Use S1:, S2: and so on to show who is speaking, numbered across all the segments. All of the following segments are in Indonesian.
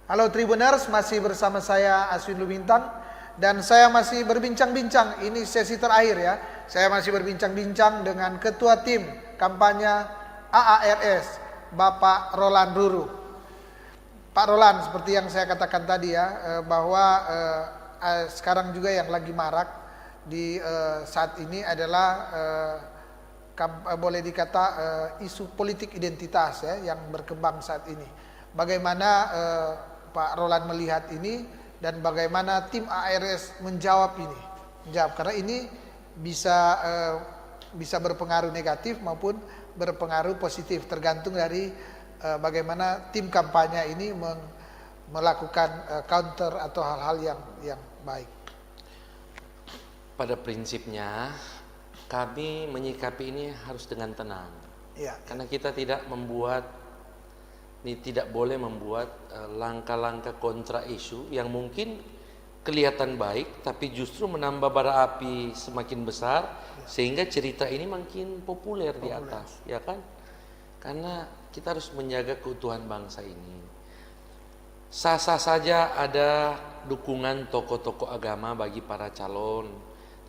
S1: Halo Tribuners, masih bersama saya Aswin Lumintang dan saya masih berbincang-bincang. Ini sesi terakhir ya. Saya masih berbincang-bincang dengan Ketua Tim Kampanye AARS, Bapak Roland Ruru. Pak Roland, seperti yang saya katakan tadi ya, bahwa sekarang juga yang lagi marak di saat ini adalah boleh dikata isu politik identitas ya yang berkembang saat ini. Bagaimana Pak Roland melihat ini dan bagaimana tim ARS menjawab ini? Karena ini bisa berpengaruh negatif maupun berpengaruh positif, tergantung dari bagaimana tim kampanye ini melakukan counter atau hal-hal yang baik.
S2: Pada prinsipnya kami menyikapi ini harus dengan tenang,
S1: Ya.
S2: karena kita tidak boleh membuat langkah-langkah kontra isu yang mungkin kelihatan baik tapi justru menambah bara api semakin besar, sehingga cerita ini makin populer di atas, ya kan? Karena kita harus menjaga keutuhan bangsa ini. Sah-sah saja ada dukungan tokoh-tokoh agama bagi para calon,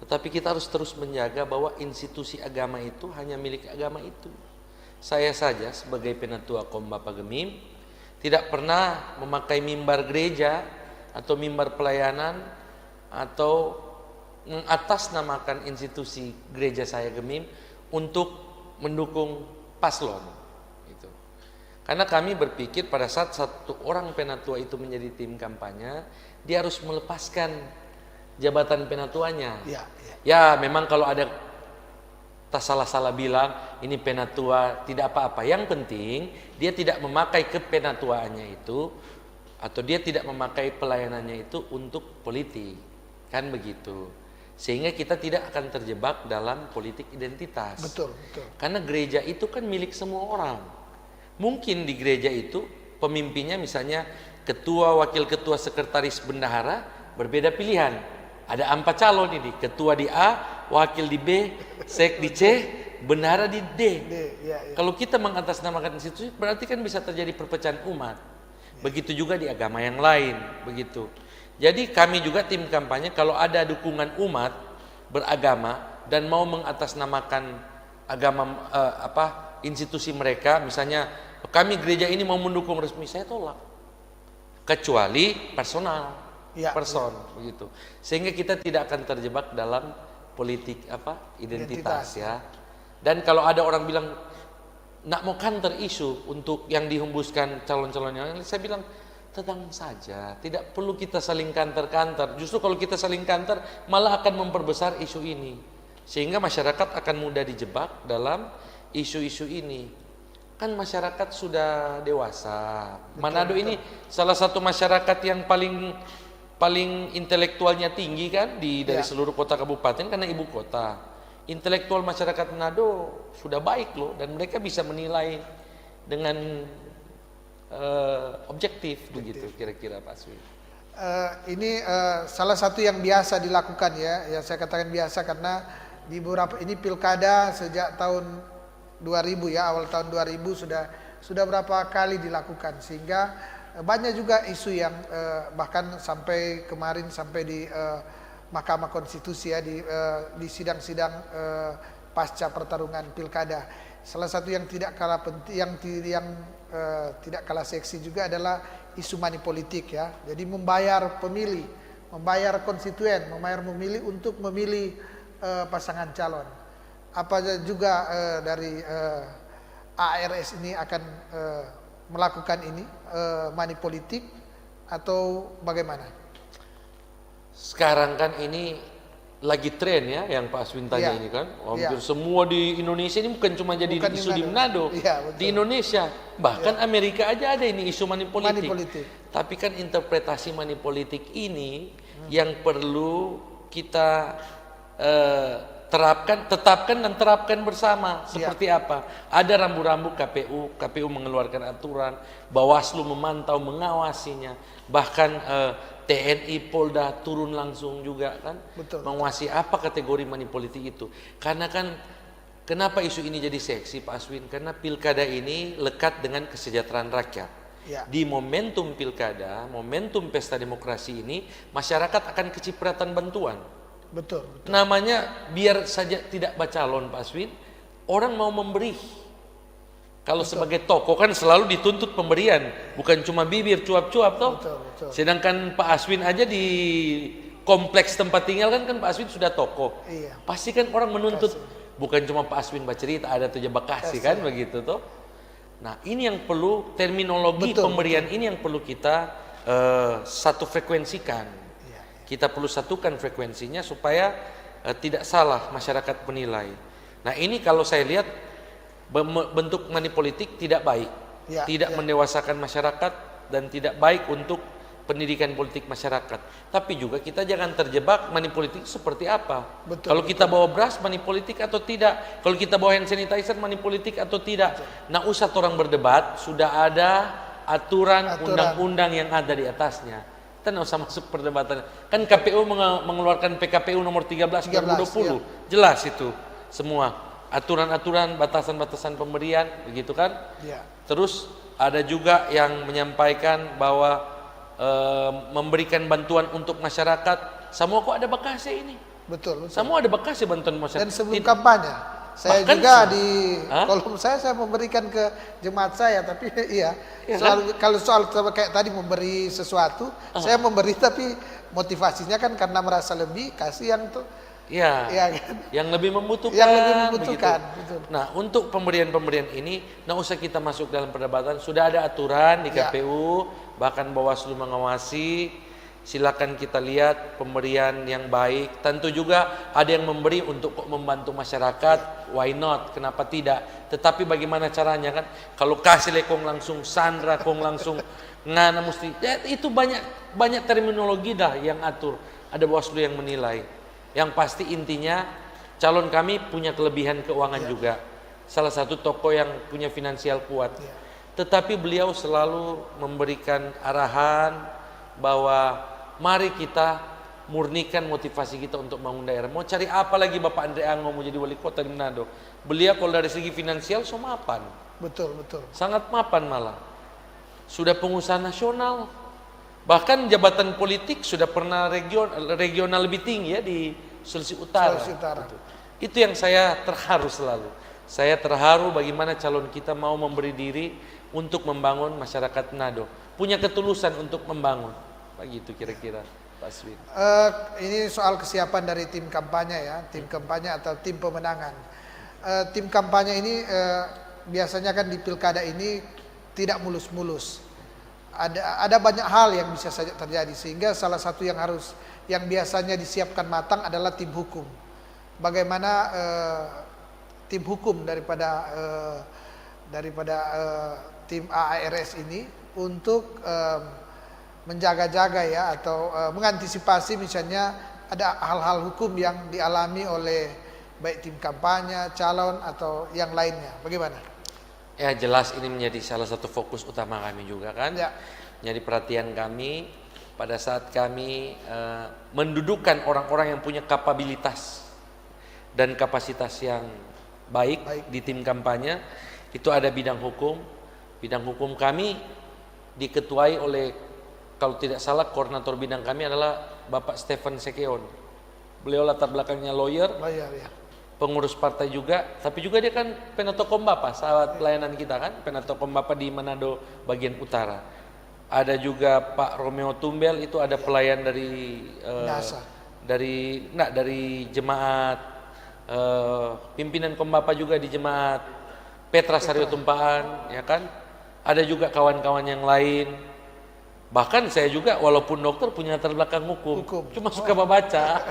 S2: tetapi kita harus terus menjaga bahwa institusi agama itu hanya milik agama itu. Saya saja sebagai penatua Kom Bapa Gemim tidak pernah memakai mimbar gereja atau mimbar pelayanan atau mengatasnamakan institusi gereja saya Gemim untuk mendukung paslon. Itu. Karena kami berpikir pada saat satu orang penatua itu menjadi tim kampanye, dia harus melepaskan jabatan penatuanya. Ya, memang kalau ada tak salah-salah bilang ini penatua tidak apa-apa. Yang penting dia tidak memakai kepenatuaannya itu atau dia tidak memakai pelayanannya itu untuk politik, kan begitu. Sehingga kita tidak akan terjebak dalam politik identitas.
S1: Betul.
S2: Karena gereja itu kan milik semua orang. Mungkin di gereja itu pemimpinnya misalnya ketua, wakil ketua, sekretaris, bendahara berbeda pilihan. Ada 4 calon ini, ketua di A, wakil di B, sek di C, bendahara di D.
S1: Ya.
S2: Kalau kita mengatasnamakan institusi, berarti kan bisa terjadi perpecahan umat. Begitu juga di agama yang lain, begitu. Jadi kami juga tim kampanye kalau ada dukungan umat beragama dan mau mengatasnamakan agama institusi mereka, misalnya kami gereja ini mau mendukung resmi, saya tolak. Kecuali personal. Begitu. Sehingga kita tidak akan terjebak dalam politik identitas ya. Dan kalau ada orang bilang nak mau counter isu untuk yang dihembuskan calon-calon yang lain, saya bilang tenang saja, tidak perlu kita saling counter. Justru kalau kita saling counter malah akan memperbesar isu ini, sehingga masyarakat akan mudah dijebak dalam isu-isu ini. Kan masyarakat sudah dewasa. Manado ini salah satu masyarakat yang paling intelektualnya tinggi kan dari seluruh kota kabupaten karena ibu kota. Intelektual masyarakat Manado sudah baik loh, dan mereka bisa menilai dengan objektif begitu kira-kira Pak Swi.
S1: Ini salah satu yang biasa dilakukan ya saya katakan biasa karena di beberapa ini pilkada sejak tahun 2000 ya, awal tahun 2000 sudah berapa kali dilakukan, sehingga banyak juga isu yang bahkan sampai kemarin sampai di Mahkamah Konstitusi ya, di sidang-sidang pasca pertarungan pilkada. Salah satu yang tidak kalah penting, yang tidak kalah seksi juga adalah isu money politik ya. Jadi membayar pemilih, membayar konstituen, membayar memilih untuk memilih pasangan calon. Apa juga dari ARS ini akan melakukan ini money politik atau bagaimana?
S2: Sekarang kan ini lagi tren ya yang Pak Aswin tanya ini kan. Hampir semua di Indonesia ini bukan cuma jadi isu di Manado. Di Indonesia, bahkan Amerika aja ada ini isu money politik. Tapi kan interpretasi money politik ini yang perlu kita tetapkan dan terapkan bersama. Seperti apa? Ada rambu-rambu KPU mengeluarkan aturan, Bawaslu memantau, mengawasinya, bahkan TNI, Polda turun langsung juga kan, mengawasi apa kategori money politik itu. Karena kan kenapa isu ini jadi seksi Pak Aswin? Karena pilkada ini lekat dengan kesejahteraan rakyat.
S1: Ya.
S2: Di momentum pilkada, momentum pesta demokrasi ini, masyarakat akan kecipratan bantuan.
S1: Betul, betul.
S2: Namanya biar saja tidak calon Pak Aswin, orang mau memberi. Kalau sebagai tokoh kan selalu dituntut pemberian, bukan cuma bibir cuap-cuap toh.
S1: Betul, betul.
S2: Sedangkan Pak Aswin aja di kompleks tempat tinggal kan Pak Aswin sudah tokoh.
S1: Iya.
S2: Pasti kan orang menuntut bukan cuma Pak Aswin bercerita, ada tuh Bekasi kan begitu toh. Nah, ini yang perlu terminologi pemberian ini yang perlu kita satu frekuensikan.
S1: Iya.
S2: Kita perlu satukan frekuensinya supaya tidak salah masyarakat menilai. Nah, ini kalau saya lihat bentuk money politik tidak baik,
S1: Ya,
S2: tidak mendewasakan masyarakat dan tidak baik untuk pendidikan politik masyarakat. Tapi juga kita jangan terjebak money politik seperti apa.
S1: Betul,
S2: Kalau kita bawa beras money politik atau tidak, kalau kita bawa hand sanitizer money politik atau tidak. Nah, usah orang berdebat, sudah ada aturan undang-undang yang ada di atasnya. Kita nggak usah masuk perdebatan. Kan KPU mengeluarkan PKPU nomor 13 2020. Jelas itu semua aturan-aturan, batasan-batasan pemberian, begitu kan?
S1: Ya.
S2: Terus ada juga yang menyampaikan bahwa memberikan bantuan untuk masyarakat. Semua kok ada Bekasi ini.
S1: Betul, betul.
S2: Semua ada Bekasi bantuan masyarakat.
S1: Dan sebelum kampanye, saya
S2: Bahkan
S1: juga di kolom saya memberikan ke jemaat saya, tapi iya, selalu kan? Kalau soal kayak tadi memberi sesuatu, saya memberi tapi motivasinya kan karena merasa lebih kasih yang tuh.
S2: Ya,
S1: Kan?
S2: yang lebih membutuhkan.
S1: Yang lebih membutuhkan. Betul.
S2: Nah, untuk pemberian-pemberian ini, nggak usah kita masuk dalam perdebatan. Sudah ada aturan di KPU, bahkan Bawaslu mengawasi. Silakan kita lihat pemberian yang baik. Tentu juga ada yang memberi untuk membantu masyarakat. Why not? Kenapa tidak? Tetapi bagaimana caranya kan? Kalau kasih lekong langsung Sandra, kong langsung ngana mesti. Ya, itu banyak terminologi dah yang atur. Ada Bawaslu yang menilai. Yang pasti intinya calon kami punya kelebihan keuangan juga. Salah satu tokoh yang punya finansial kuat. Tetapi beliau selalu memberikan arahan bahwa mari kita murnikan motivasi kita untuk bangun daerah. Mau cari apa lagi Bapak Andre Ango mau jadi wali kota di Manado? Beliau kalau dari segi finansial so mapan.
S1: Betul, betul.
S2: Sangat mapan malah. Sudah pengusaha nasional. Bahkan jabatan politik sudah pernah regional lebih tinggi ya di Sulawesi Utara. Itu yang saya terharu selalu. Saya terharu bagaimana calon kita mau memberi diri untuk membangun masyarakat Manado. Punya ketulusan untuk membangun. Begitu kira-kira Pak Aswin.
S1: Ini soal kesiapan dari tim kampanye ya, tim kampanye atau tim pemenangan. Tim kampanye ini biasanya kan di pilkada ini tidak mulus-mulus. Ada banyak hal yang bisa saja terjadi, sehingga salah satu yang biasanya disiapkan matang adalah tim hukum. Bagaimana tim hukum daripada tim AARS ini untuk menjaga-jaga ya, atau mengantisipasi misalnya ada hal-hal hukum yang dialami oleh baik tim kampanye, calon atau yang lainnya. Bagaimana?
S2: Ya jelas ini menjadi salah satu fokus utama kami juga kan.
S1: Ya.
S2: Jadi perhatian kami pada saat kami mendudukkan orang-orang yang punya kapabilitas dan kapasitas yang baik di tim kampanye, itu ada bidang hukum. Bidang hukum kami diketuai oleh, kalau tidak salah koordinator bidang kami adalah Bapak Stephen Sekeon. Beliau latar belakangnya lawyer. Pengurus partai juga, tapi juga dia kan Penato Kombapa, sahabat pelayanan kita kan, Penato Kombapa di Manado bagian utara. Ada juga Pak Romeo Tumbel, itu ada pelayan dari dari jemaat, pimpinan Kombapa juga di jemaat Petra Sario Tumpahan, ya kan. Ada juga kawan-kawan yang lain. Bahkan saya juga walaupun dokter punya latar belakang hukum. Cuma suka membaca.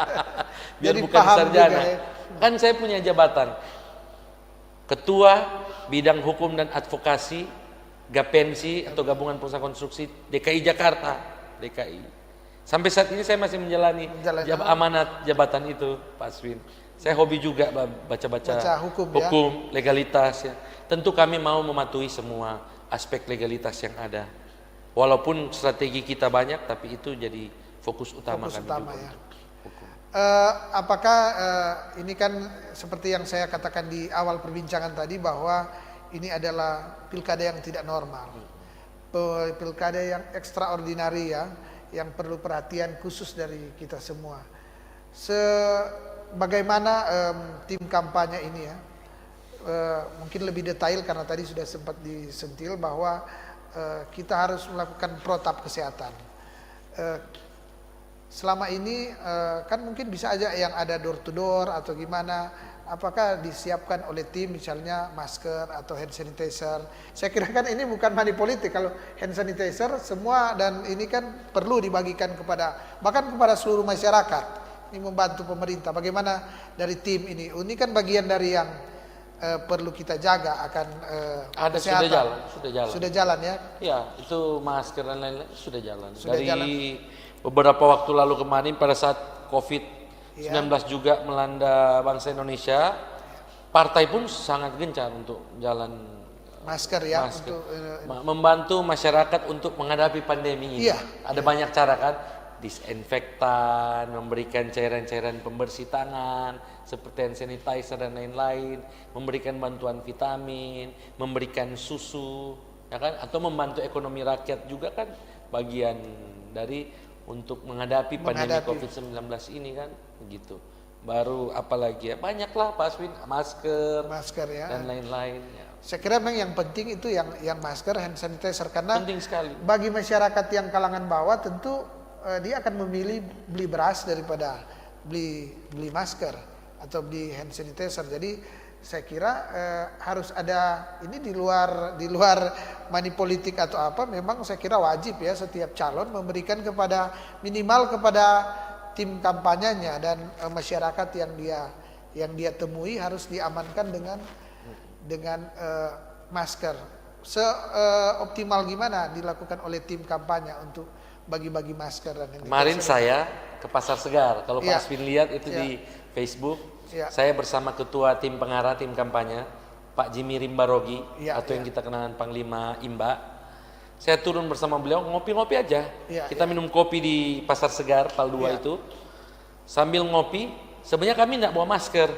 S2: Biar
S1: jadi
S2: bukan sarjana.
S1: Ya.
S2: Kan saya punya jabatan Ketua Bidang Hukum dan Advokasi Gapensi atau Gabungan Pengusaha Konstruksi DKI Jakarta, DKI. Sampai saat ini saya masih menjalani amanat jabatan itu, Pak Aswin. Saya hobi juga baca-baca hukum, legalitas ya. Tentu kami mau mematuhi semua aspek legalitas yang ada. Walaupun strategi kita banyak, tapi itu jadi fokus utama kami juga.
S1: Ya. Apakah ini kan seperti yang saya katakan di awal perbincangan tadi, bahwa ini adalah pilkada yang tidak normal. pilkada yang extraordinary ya, yang perlu perhatian khusus dari kita semua. Bagaimana tim kampanye ini ya, mungkin lebih detail karena tadi sudah sempat disentil bahwa kita harus melakukan protap kesehatan. Selama ini kan mungkin bisa aja yang ada door to door atau gimana, apakah disiapkan oleh tim misalnya masker atau hand sanitizer. Saya kira kan ini bukan money politik, kalau hand sanitizer semua dan ini kan perlu dibagikan bahkan kepada seluruh masyarakat. Ini membantu pemerintah. Bagaimana dari tim ini? Ini kan bagian dari yang perlu kita jaga akan
S2: ada
S1: kesehatan.
S2: Sudah jalan ya. Ya, itu masker dan lain-lain sudah jalan.
S1: Sudah
S2: dari
S1: jalan.
S2: Beberapa waktu lalu kemarin pada saat COVID-19 juga melanda bangsa Indonesia, partai pun sangat gencar untuk jalan
S1: masker ya,
S2: masker.
S1: untuk
S2: Membantu masyarakat untuk menghadapi pandemi ini.
S1: Iya.
S2: Ada banyak cara kan, disinfektan, memberikan cairan-cairan pembersih tangan seperti hand sanitizer dan lain-lain, memberikan bantuan vitamin, memberikan susu, ya kan, atau membantu ekonomi rakyat juga kan bagian dari untuk menghadapi pandemi COVID-19 ini kan, begitu. Baru apalagi ya, banyaklah Pak Aswin, masker ya, dan lain-lain. Ya.
S1: Saya kira memang yang penting itu yang masker, hand sanitizer, karena
S2: penting sekali.
S1: Bagi masyarakat yang kalangan bawah tentu dia akan memilih beli beras daripada beli masker atau beli hand sanitizer. Jadi saya kira harus ada ini di luar money politik atau apa. Memang saya kira wajib ya setiap calon memberikan minimal kepada tim kampanyenya dan masyarakat yang dia temui harus diamankan dengan masker. Seoptimal gimana dilakukan oleh tim kampanye untuk bagi-bagi masker dan
S2: kemarin saya ke Pasar Segar. Kalau Pak
S1: Ya.
S2: Aswin lihat itu
S1: Ya.
S2: di Facebook,
S1: Ya.
S2: saya bersama ketua tim pengarah tim kampanye Pak Jimmy Rimbarogi,
S1: Ya,
S2: atau
S1: ya.
S2: yang kita kenal Panglima Imba. Saya turun bersama beliau ngopi-ngopi aja.
S1: Ya,
S2: Kita minum kopi di Pasar Segar Pal 2
S1: Ya.
S2: itu. Sambil ngopi, sebenarnya kami tidak bawa masker.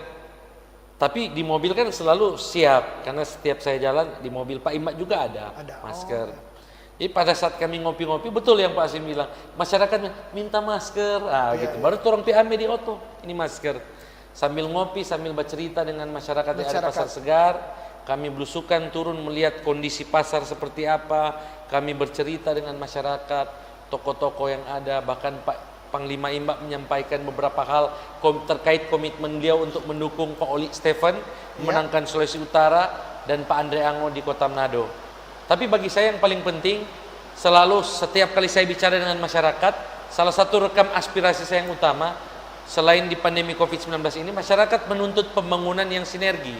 S2: Tapi di mobil kan selalu siap, karena setiap saya jalan di mobil Pak Imba juga ada. Masker.
S1: Oh, ya.
S2: Jadi pada saat kami ngopi-ngopi, betul yang Pak Asim bilang, masyarakat minta masker, gitu. Baru torong ambil di oto, ini masker. Sambil ngopi, sambil bercerita dengan masyarakat yang ada Pasar Segar, kami belusukan turun melihat kondisi pasar seperti apa, kami bercerita dengan masyarakat, toko-toko yang ada, bahkan Pak Panglima Imba menyampaikan beberapa hal terkait komitmen beliau untuk mendukung Pak Oli Stephen memenangkan Sulawesi Utara dan Pak Andre Ango di Kota Manado. Tapi bagi saya yang paling penting, selalu setiap kali saya bicara dengan masyarakat, salah satu rekam aspirasi saya yang utama, selain di pandemi COVID-19 ini, masyarakat menuntut pembangunan yang sinergi.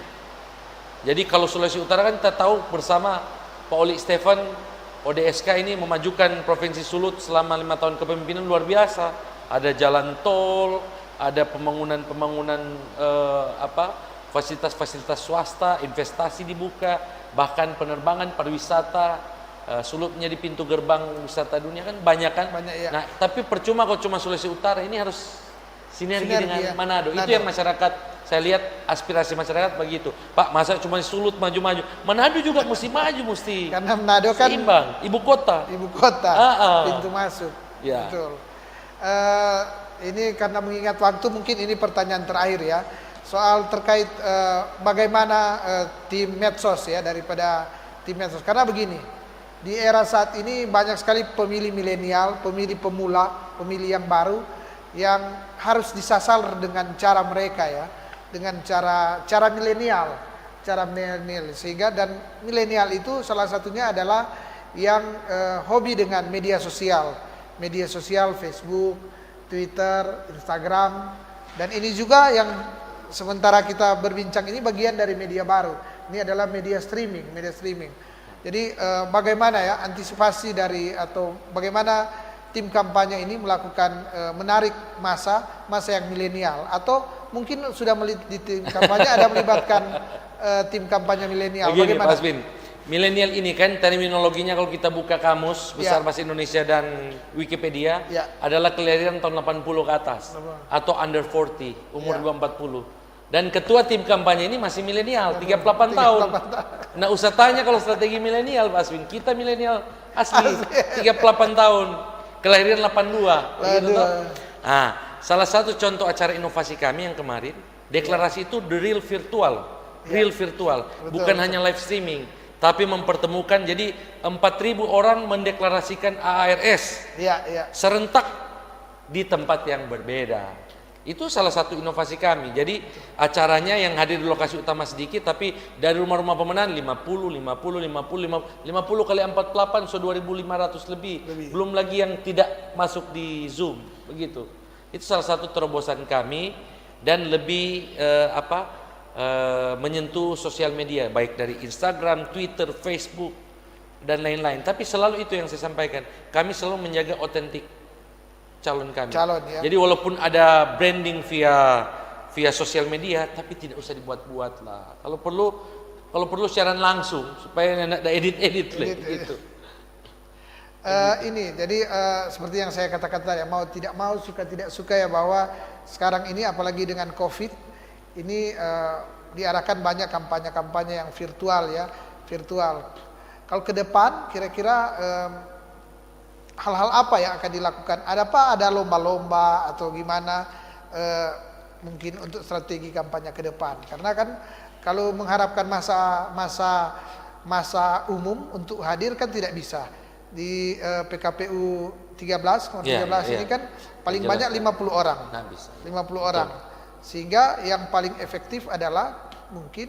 S2: Jadi kalau Sulawesi Utara kan kita tahu bersama Pak Oli Stephen, ODSK ini memajukan Provinsi Sulut selama 5 tahun kepemimpinan luar biasa. Ada jalan tol, ada pembangunan fasilitas-fasilitas swasta, investasi dibuka, bahkan penerbangan pariwisata, Sulut menjadi pintu gerbang wisata dunia kan banyak kan.
S1: Ya.
S2: Nah, tapi percuma kalau cuma Sulawesi Utara, ini harus sinergi dengan
S1: ya.
S2: Manado. Itu yang masyarakat, saya lihat aspirasi masyarakat begitu. Pak, masa cuma Sulut maju-maju, Manado juga mesti maju, mesti.
S1: Karena Manado kan
S2: seimbang, ibu kota,
S1: pintu masuk.
S2: Ya.
S1: Betul. Ini karena mengingat waktu, mungkin ini pertanyaan terakhir ya. Soal terkait bagaimana tim medsos ya, daripada tim medsos. Karena begini, di era saat ini banyak sekali pemilih milenial, pemilih pemula, pemilih yang baru yang harus disasar dengan cara mereka ya, dengan cara milenial, sehingga dan milenial itu salah satunya adalah yang hobi dengan media sosial, Facebook, Twitter, Instagram, dan ini juga yang sementara kita berbincang ini bagian dari media baru. Ini adalah media streaming. Jadi bagaimana ya antisipasi atau bagaimana tim kampanye ini melakukan menarik masa yang milenial, atau mungkin sudah di tim kampanye ada melibatkan tim kampanye milenial.
S2: Begini Pak Aswin, milenial ini kan terminologinya kalau kita buka kamus besar bahasa Indonesia dan Wikipedia adalah kelahiran tahun 80 ke atas atau under 40, umur 40. Dan ketua tim kampanye ini masih milenial, 38 tahun. Nah, usah tanya kalau strategi milenial, Pak Aswin. Kita milenial asli, 38 tahun. Kelahiran 82. Begitu toh? Nah, salah satu contoh acara inovasi kami yang kemarin, deklarasi itu the real virtual. Real virtual, bukan hanya live streaming, tapi mempertemukan. Jadi 4.000 orang mendeklarasikan AARS serentak di tempat yang berbeda. Itu salah satu inovasi kami. Jadi acaranya yang hadir di lokasi utama sedikit, tapi dari rumah-rumah pemenang 50 kali 48, so 2.500 lebih. Belum lagi yang tidak masuk di Zoom, begitu. Itu salah satu terobosan kami, dan lebih menyentuh sosial media, baik dari Instagram, Twitter, Facebook, dan lain-lain. Tapi selalu itu yang saya sampaikan, kami selalu menjaga otentik calon kami.
S1: Ya.
S2: Jadi walaupun ada branding via sosial media, tapi tidak usah dibuat-buat lah. Kalau perlu siaran langsung supaya tidak ada edit gitu.
S1: Ini jadi seperti yang saya katakan tadi, mau tidak mau, suka tidak suka ya, bahwa sekarang ini apalagi dengan COVID ini diarahkan banyak kampanye-kampanye yang virtual ya, virtual. Kalau ke depan kira-kira hal-hal apa yang akan dilakukan? Ada lomba-lomba atau gimana mungkin untuk strategi kampanye ke depan? Karena kan kalau mengharapkan masa umum untuk hadir kan tidak bisa. Di PKPU 13 ini kan paling banyak 50 orang. 50 orang. Sehingga yang paling efektif adalah mungkin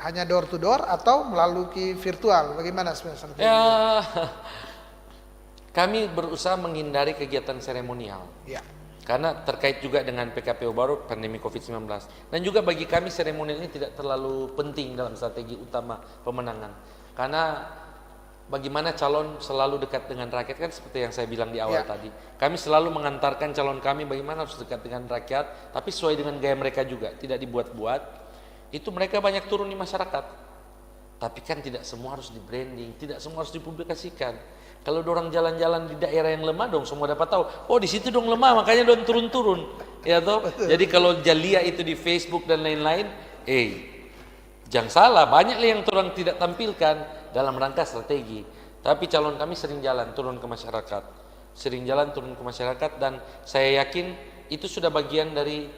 S1: hanya door to door atau melalui virtual. Bagaimana sebenarnya?
S2: Ya, kami berusaha menghindari kegiatan seremonial. Ya. Karena terkait juga dengan PKPU baru, pandemi COVID-19. Dan juga bagi kami seremonial ini tidak terlalu penting dalam strategi utama pemenangan. Karena bagaimana calon selalu dekat dengan rakyat, kan seperti yang saya bilang di awal tadi. Kami selalu mengantarkan calon kami bagaimana harus dekat dengan rakyat, tapi sesuai dengan gaya mereka juga, tidak dibuat-buat. Itu mereka banyak turun di masyarakat. Tapi kan tidak semua harus di branding, tidak semua harus dipublikasikan. Kalau orang jalan-jalan di daerah yang lemah dong, semua dapat tahu. Oh, di situ dong lemah, makanya dong turun-turun. Ya toh? Jadi kalau jalia itu di Facebook dan lain-lain, jangan salah, banyak yang orang tidak tampilkan dalam rangka strategi. Tapi calon kami sering jalan turun ke masyarakat. Dan saya yakin itu sudah bagian dari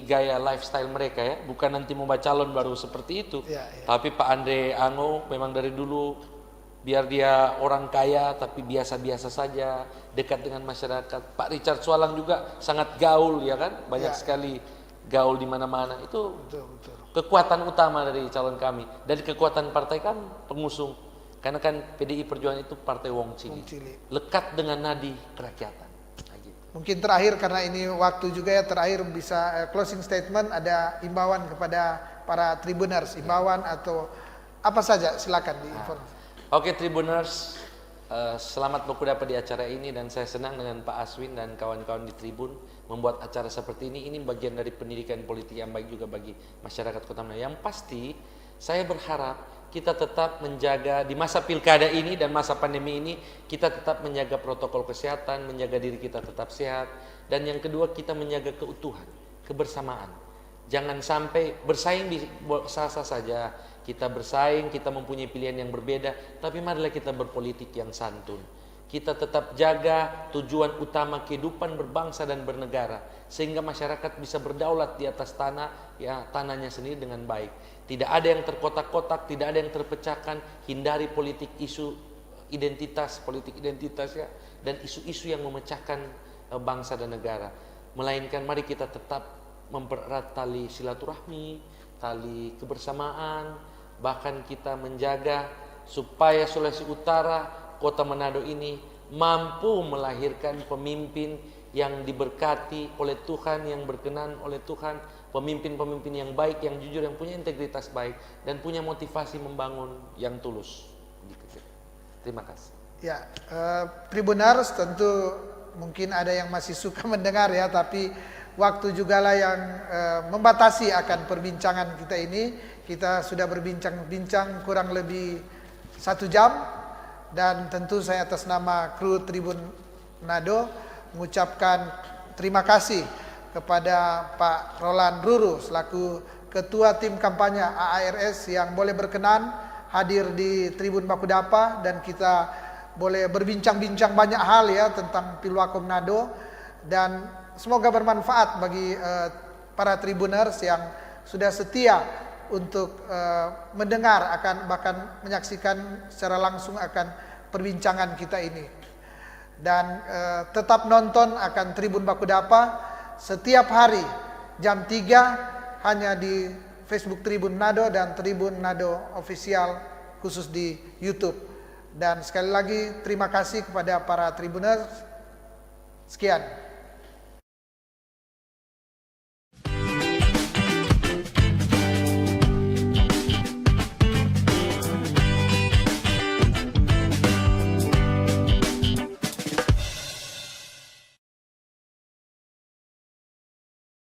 S2: gaya lifestyle mereka ya. Bukan nanti mau calon baru seperti itu. Tapi Pak Andre Ango memang dari dulu, biar dia orang kaya tapi biasa-biasa saja, dekat dengan masyarakat. Pak Richard Sualang juga sangat gaul ya kan, banyak sekali gaul di mana-mana. Itu kekuatan utama dari calon kami. Dari kekuatan partai kami pengusung, karena kan PDI Perjuangan itu partai Wong Cili, lekat dengan nadi kerakyatan.
S1: Mungkin terakhir, karena ini waktu juga ya, terakhir bisa closing statement, ada imbauan kepada para Tribuners, imbauan atau apa saja, silakan diinformasi.
S2: Oke Tribuners, selamat berkuda di acara ini, dan saya senang dengan Pak Aswin dan kawan-kawan di Tribun membuat acara seperti ini. Ini bagian dari pendidikan politik yang baik juga bagi masyarakat Kota Manado. Yang pasti saya berharap kita tetap menjaga di masa pilkada ini dan masa pandemi ini, kita tetap menjaga protokol kesehatan, menjaga diri kita tetap sehat, dan yang kedua kita menjaga keutuhan, kebersamaan. Jangan sampai bersaing sah-sah saja. Kita bersaing, kita mempunyai pilihan yang berbeda, tapi marilah kita berpolitik yang santun. Kita tetap jaga tujuan utama kehidupan berbangsa dan bernegara, sehingga masyarakat bisa berdaulat di atas tanahnya sendiri dengan baik. Tidak ada yang terkotak-kotak, tidak ada yang terpecahkan. Hindari politik politik identitas ya, dan isu-isu yang memecahkan bangsa dan negara. Melainkan mari kita tetap mempererat tali silaturahmi, tali kebersamaan. Bahkan kita menjaga supaya Sulawesi Utara, Kota Manado ini mampu melahirkan pemimpin yang diberkati oleh Tuhan, yang berkenan oleh Tuhan, pemimpin-pemimpin yang baik, yang jujur, yang punya integritas baik, dan punya motivasi membangun yang tulus. Terima kasih.
S1: Ya, Tribuners, tentu mungkin ada yang masih suka mendengar ya, tapi waktu jugalah yang membatasi akan perbincangan kita ini. Kita sudah berbincang-bincang kurang lebih 1 jam, dan tentu saya atas nama kru Tribun Manado mengucapkan terima kasih kepada Pak Roland Ruru selaku Ketua Tim Kampanye AARS yang boleh berkenan hadir di Tribun Bakudapa, dan kita boleh berbincang-bincang banyak hal ya tentang Pilwako Manado, dan semoga bermanfaat bagi para tribuners yang sudah setia untuk mendengar bahkan menyaksikan secara langsung akan perbincangan kita ini. Dan tetap nonton akan Tribun Bakudapa setiap hari jam 3 hanya di Facebook Tribun Manado dan Tribun Manado Official khusus di YouTube. Dan sekali lagi terima kasih kepada para tribuners. Sekian.